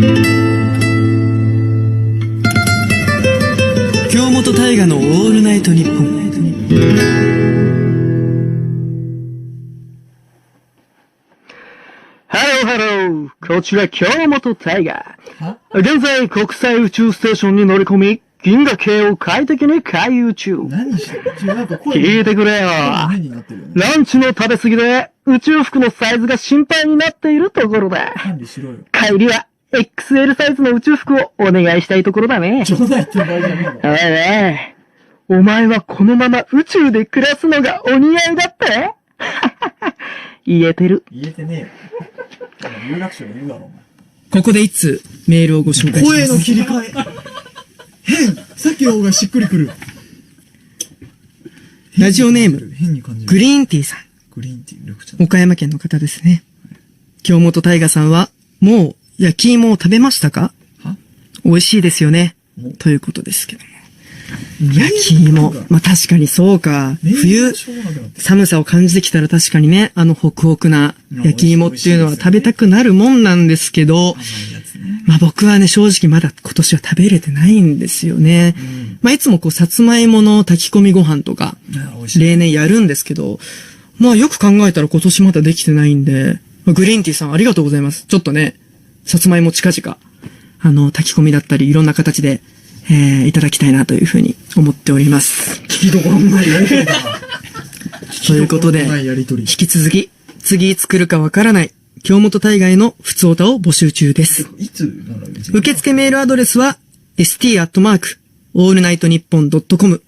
京本大我のオールナイトニッポン。ハロー。こちら京本大我。現在国際宇宙ステーションに乗り込み、銀河系を快適に回遊中。何してる？聞いてくれよ。ランチの食べ過ぎで宇宙服のサイズが心配になっているところだ。帰りは XL サイズの宇宙服をお願いしたいところだね。冗談言ってる場合じゃねえ。お前はこのまま宇宙で暮らすのがお似合いだって言えてる。言えてねえよ。有楽町にいるだろ、お前。ここで一通メールをご紹介します。声の切り替え。変。さっきの方がしっくりくる。ラジオネーム、グリーンティーさん。グリーンティー、緑茶。岡山県の方ですね。京本大我さんは、もう焼き芋を食べましたか？美味しいですよね。ということですけども。焼き芋。まあ、確かにそうか。冬、寒さを感じてきたら確かにね、ホクホクな焼き芋っていうのは食べたくなるもんなんですけど、まあ僕はね、正直まだ今年は食べれてないんですよね。まあいつもこう、さつまいもの炊き込みご飯とか、例年やるんですけど、まあよく考えたら今年まだできてないんで、グリーンティーさんありがとうございます。ちょっとね、さつまいも近々、炊き込みだったりいろんな形で、いただきたいなというふうに思っております。聞きどころのないやりとりだ。ということで、引き続き、次いつ来るかわからない、京本大我への普通歌を募集中です。受付メールアドレスは、st@allnightnippon.com、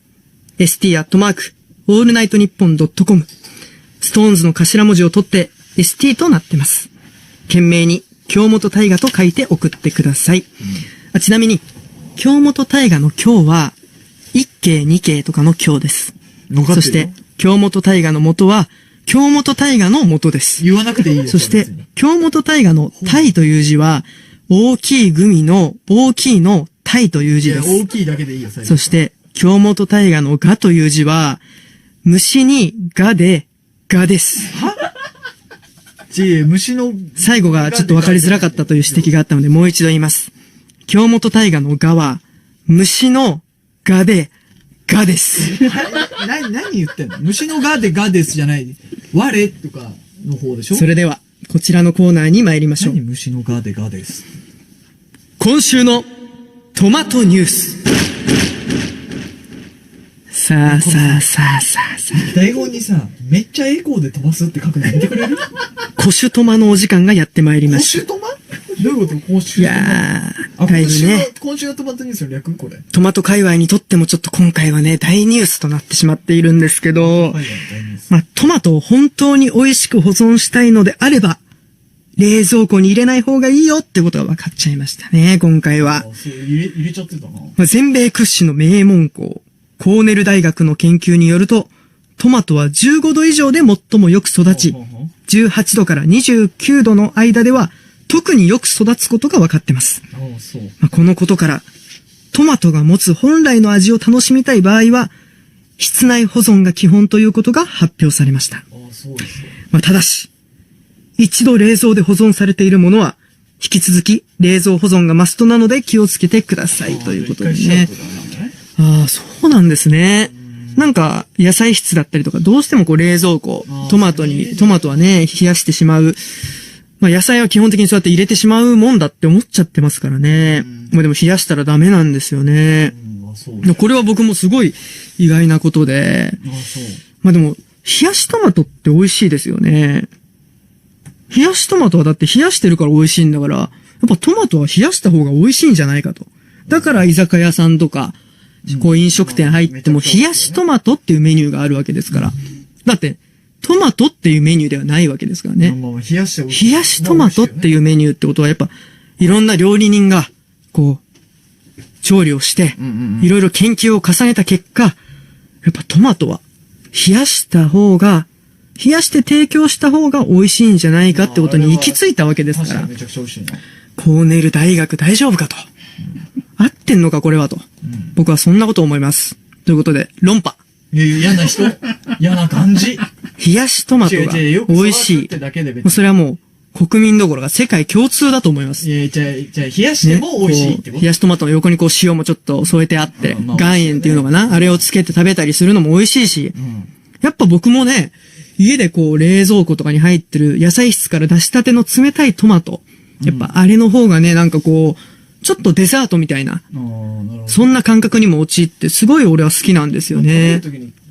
st@allnightnippon.com、ストーンズの頭文字を取って、st となってます。懸命に、京本大我と書いて送ってください。ちなみに、京本大我の今日は、一景二景とかの今日です。そして、京本大我の元は、京本大我の元です。言わなくていいです。そして、京本大我の大という字は、大きいグミの大きいの大という字です。大きいだけでいいよ、そして、京本大我の我という字は、虫に我で、我です。虫の、最後がちょっとわかりづらかったという指摘があったので、もう一度言います。京本大我の我は、虫の我で、我です。何言ってんの？虫の我で我ですじゃない。我とかの方でしょ？それでは、こちらのコーナーに参りましょう。何虫の我で我です。今週のトマトニュース。さあ。台本にさ、めっちゃエコーで飛ばすって書くのやめてくれる？コシュトマのお時間がやってまいりました。コシュトマ？どういうこと？コシュトマ。いやー、だいぶね。今週のトマトニュースの略これ。トマト界隈にとってもちょっと今回はね、大ニュースとなってしまっているんですけど、まあ、トマトを本当に美味しく保存したいのであれば、冷蔵庫に入れない方がいいよってことが分かっちゃいましたね、今回は。入れちゃってたな。まあ、全米屈指の名門校、コーネル大学の研究によると、トマトは15度以上で最もよく育ち、18度から29度の間では、特によく育つことが分かってます。まあ、このことから、トマトが持つ本来の味を楽しみたい場合は、室内保存が基本ということが発表されました。まあ、ただし、一度冷蔵で保存されているものは、引き続き冷蔵保存がマストなので気をつけてくださいということでね。ああ、そうなんですね。なんか、野菜室だったりとか、どうしてもこう冷蔵庫、トマトはね、冷やしてしまう。まあ野菜は基本的にそうやって入れてしまうもんだって思っちゃってますからね。まあでも冷やしたらダメなんですよね。これは僕もすごい意外なことで。まあでも、冷やしトマトって美味しいですよね。冷やしトマトはだって冷やしてるから美味しいんだから、やっぱトマトは冷やした方が美味しいんじゃないかと。だから居酒屋さんとか、こう飲食店入っても冷やしトマトっていうメニューがあるわけですから。だって、トマトっていうメニューではないわけですからね。冷やしトマトっていうメニューってことはやっぱ、いろんな料理人が、こう、調理をして、いろいろ研究を重ねた結果、やっぱトマトは、冷やした方が、冷やして提供した方が美味しいんじゃないかってことに行き着いたわけですから。コーネル大学大丈夫かと。合ってんのかこれはと。僕はそんなことを思います。ということで、論破。嫌な人嫌な感じ。冷やしトマトが美味しい。それはもう、国民どころか世界共通だと思います。いや、じゃあ、冷やしても美味しいってこと、冷やしトマトの横にこう塩もちょっと添えてあって、まあ岩塩っていうのかな、あれをつけて食べたりするのも美味しいし、やっぱ僕もね、家でこう冷蔵庫とかに入ってる野菜室から出したての冷たいトマト、やっぱあれの方がね、なんかこう、ちょっとデザートみたいな、そんな感覚にも陥ってすごい俺は好きなんですよね。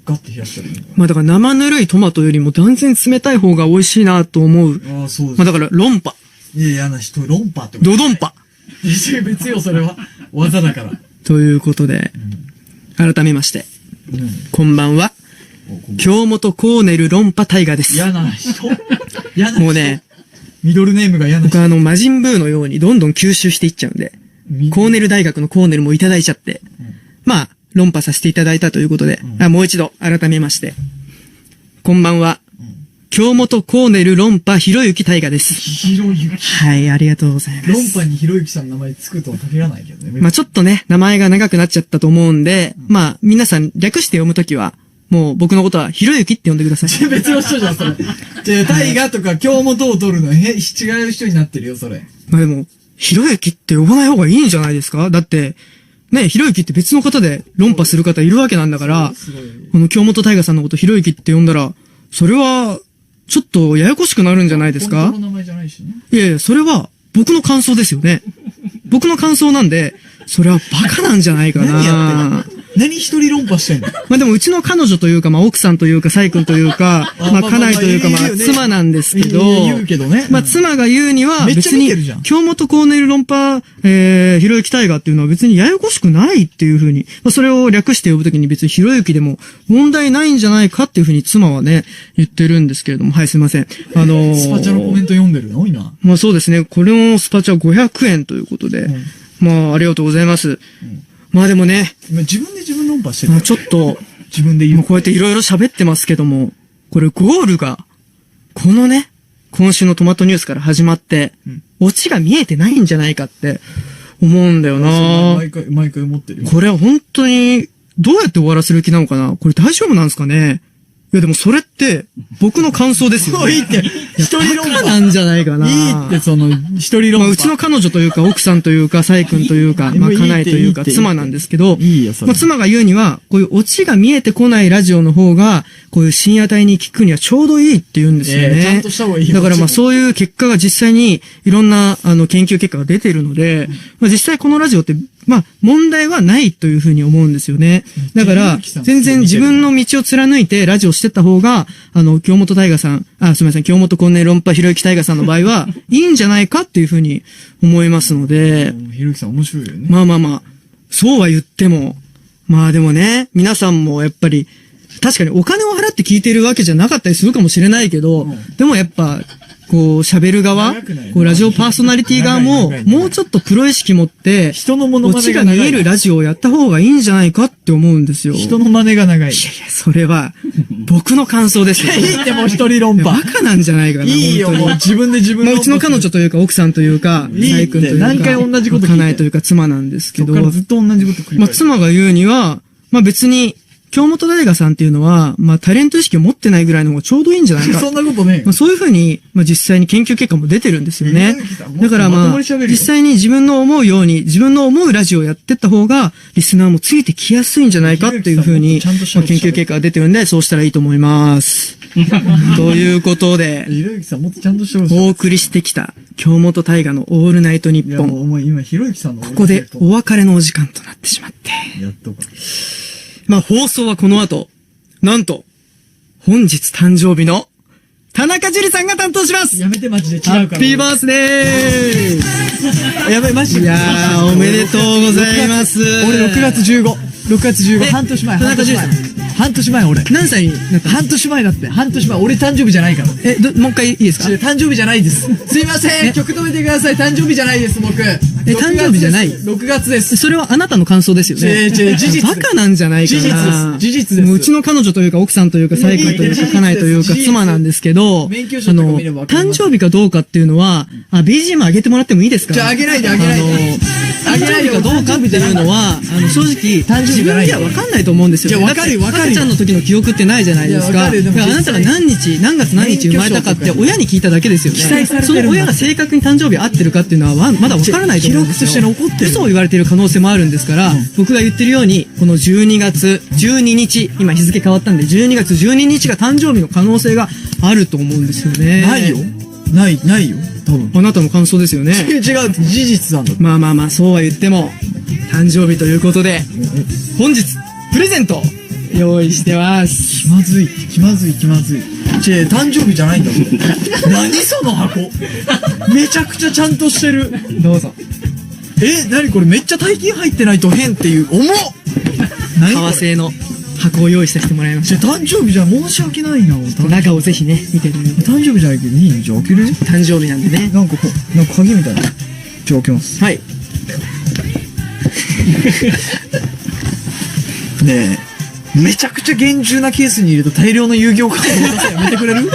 ガッて冷やしたらいいのかな。まあだから生ぬるいトマトよりも断然冷たい方が美味しいなと思う。ああ、そうです。まあだから論破。いや、嫌な人、論破ってこと。ドドンパ。別よ、それは。技だから。ということで、改めまして、こんばんは。京本コーネル論破大河です。嫌な人。嫌な人。もうね、ミドルネームが嫌な人。僕魔人ブーのようにどんどん吸収していっちゃうんで、コーネル大学のコーネルもいただいちゃって、まあ、論破させていただいたということで、もう一度改めまして、こんばんは。京本コーネル論破ひろゆき大河です。ひろゆき。はい、ありがとうございます。論破にひろゆきさんの名前つくとは限らないけどね。まあちょっとね、名前が長くなっちゃったと思うんで、まあ皆さん略して読むときは、もう僕のことはひろゆきって呼んでください。別の人じゃん、それ。じゃあ、大河とか京本を取るの、違う人になってるよ、それ。まあでも、ひろゆきって呼ばない方がいいんじゃないですか？だって、ね、ひろゆきって別の方で論破する方いるわけなんだから、この京本大河さんのことひろゆきって呼んだら、それは、ちょっとややこしくなるんじゃないですか？本当の名前じゃないしね。いやいや、それは僕の感想ですよね。僕の感想なんで、それはバカなんじゃないかな。何やってんの？何一人論破してんの？まあでもうちの彼女というか、まあ奥さんというか、サイ君というか、まあ家内というか、まあ妻なんですけど、言うけどね。まあ妻が言うには、別に、京本コーネル論破、ひろゆき大河っていうのは別にややこしくないっていうふうに、まあそれを略して呼ぶときに別にひろゆきでも問題ないんじゃないかっていうふうに妻はね、言ってるんですけれども、はい、すいません。スパチャのコメント読んでるの多いな。まあそうですね。これもスパチャ500円ということで、まあありがとうございます。まあでもね。今自分で自分論破してる。まあちょっと、自分で言う。こうやっていろいろ喋ってますけども、これゴールが、このね、今週のトマトニュースから始まって、オチが見えてないんじゃないかって思うんだよな。毎回思ってるよ。これは本当に、どうやって終わらせる気なのかな？これ大丈夫なんですかね？いやでもそれって、僕の感想ですよね。いいって、一人論破なんじゃないかな。いいって、一人論破。まあうちの彼女というか、奥さんというか、サイ君というか、まあ家内というか、妻なんですけど、まあ妻が言うには、こういうオチが見えてこないラジオの方が、こういう深夜帯に聞くにはちょうどいいって言うんですよね。ちゃんとした方がいいよ。だからまあそういう結果が実際にいろんな研究結果が出ているので、まあ実際このラジオってまあ問題はないというふうに思うんですよね。だから全然自分の道を貫いてラジオしてった方が京本大河さん、すみません、京本コンネ論破ひろゆき大河さんの場合はいいんじゃないかっていうふうに思いますので、ひろゆきさん面白いよね。まあそうは言っても、まあでもね、皆さんもやっぱり確かにお金を払って聞いてるわけじゃなかったりするかもしれないけど、でもやっぱ、こう喋る側、こうラジオパーソナリティ側も、もうちょっとプロ意識持って、人のものまねが長い。オチが見えるラジオをやった方がいいんじゃないかって思うんですよ。人の真似が長い。いやいや、それは、僕の感想ですよ。いいってもう一人論破。バカなんじゃないかな。いいよ、もう自分で自分の。まあうちの彼女というか、奥さんというか、サイ君というか、何回同じこと聞いて。家内というか、妻なんですけど。ずっと同じこと繰り返す。まあ妻が言うには、まあ別に、京本大河さんっていうのは、まあタレント意識を持ってないぐらいの方がちょうどいいんじゃないか。そんなことね。まあそういうふうに、まあ実際に研究結果も出てるんですよね。だからまあ、実際に自分の思うように、自分の思うラジオをやってった方が、リスナーもついてきやすいんじゃないかっていうふうに、まあ研究結果が出てるんで、そうしたらいいと思います。ということで、お送りしてきた、京本大河のオールナイトニッポン。ここでお別れのお時間となってしまって。やっとか。まあ放送はこの後、なんと、本日誕生日の田中樹さんが担当します。やめてマジで違うから。ハッピーバースデー。やばい、マジで。いやー、おめでとうございます。俺6月15。6月15。半年前。半年前俺。何歳になった？半年前だって。半年前。俺誕生日じゃないから。もう一回いいですか？誕生日じゃないです。すいません。曲止めてください。誕生日じゃないです、僕。誕生日じゃない ?6 月です。それはあなたの感想ですよね。事実。バカなんじゃないかな。事実です。うちの彼女というか奥さんというかサイ君というか家内というか妻なんですけど、誕生日かどうかっていうのは、BGM 上げてもらってもいいですか？じゃあ上げないで。誕生日かどうかっていうのは、正直、自分では分かんないと思うんですよ。いや、わかる。赤ちゃんの時の記憶ってないじゃないですか。だからあなたが何月何日生まれたかって親に聞いただけですよね。記載されてるんだその親が正確に誕生日合ってるかっていうのはまだ分からないと思うんですよ。記録として残ってる。嘘を言われている可能性もあるんですから、僕が言ってるように、この12月12日、今日付変わったんで、12月12日が誕生日の可能性があると思うんですよね。ないよ。ないよ。多分。あなたの感想ですよね。違う、事実なんだ。まあ、そうは言っても、誕生日ということで、本日、プレゼント、用意してます。気まずい。誕生日じゃないんだもん。何その箱。めちゃくちゃちゃんとしてる。どうぞ。何これめっちゃ大金入ってないと変っていう。重っ何革製の箱を用意させてもらいました。誕生日じゃ申し訳ないな。中をぜひね、見てみて。誕生日じゃないけどいいの？じゃあ開ける？誕生日なんでね。なんか鍵みたいな。じゃあ開けます。はい。ねえ、めちゃくちゃ厳重なケースに入れた大量の遊戯王カードを渡すやめてくれる？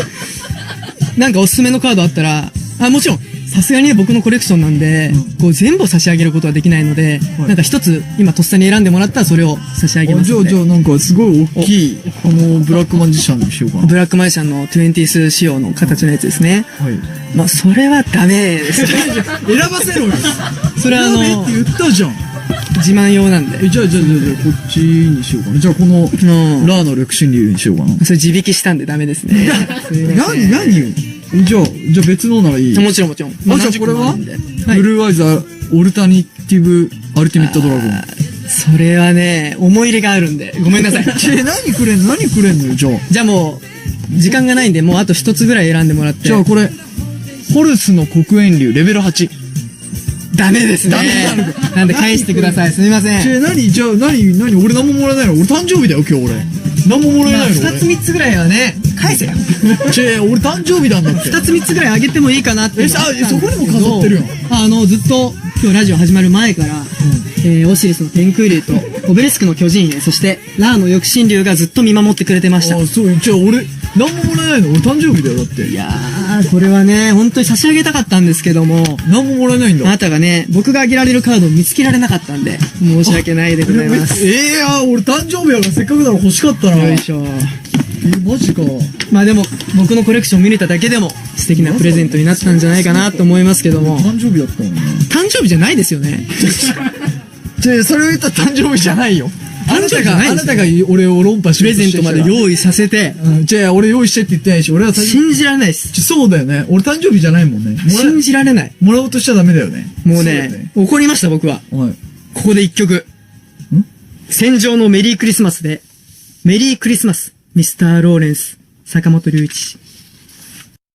なんかおすすめのカードあったら、もちろん、さすがにね、僕のコレクションなんで、こう全部を差し上げることはできないので、なんか一つ、今とっさに選んでもらったらそれを差し上げますので。じゃあなんかすごい大きい、ブラックマジシャンにしようかな。ブラックマジシャンの 20s 仕様の形のやつですね。はい。まあ、それはダメですね。選ばせろよ。それはダメって言ったじゃん。自慢用なんで。じゃあ、こっちにしようかな。じゃあ、この、ラーの緑心流にしようかな。それ自引きしたんでダメですね。何じゃあ別のならいい。もちろん。じゃあこれはブルーアイズオルタナティブアルティメットドラゴン。それはね、思い入れがあるんで、ごめんなさい。何くれんのよ、じゃあ。じゃあもう、時間がないんで、もうあと一つぐらい選んでもらって。じゃあこれ、ホルスの黒煙竜レベル8。ダメですね。なんで返してください。すみません。じゃあ何俺何ももらえないの？俺誕生日だよ、今日俺。何ももらえないの？二つ三つぐらいはね、返せよ。俺誕生日なんだって。二つ三つぐらいあげてもいいかなって。そこにも飾ってるよ。ずっと、今日ラジオ始まる前から、オシリスの天空竜と、オベリスクの巨人へ、そして、ラーの翼神竜がずっと見守ってくれてました。そう、じゃあ俺、何ももらえないの？俺誕生日だよ、だって。いやー、これはね、本当に差し上げたかったんですけども、何ももらえないんだ。あなたがね、僕があげられるカードを見つけられなかったんで、申し訳ないでございます。俺誕生日やからせっかくなら欲しかったな。よいしょ。マジか。まあでも、僕のコレクション見れただけでも、素敵なプレゼントになったんじゃないかなと思いますけども。誕生日だったのね。誕生日じゃないですよね。それを言ったら誕生日じゃないよ。あなたが俺を論破しプレゼントまで用意させて。俺用意してって言ってないし、俺は信じられないです。そうだよね。俺誕生日じゃないもんね。信じられない。もらおうとしちゃダメだよね。もうね、怒りました、僕は。ここで一曲。戦場のメリークリスマスで、メリークリスマス、ミスター・ローレンス、坂本龍一。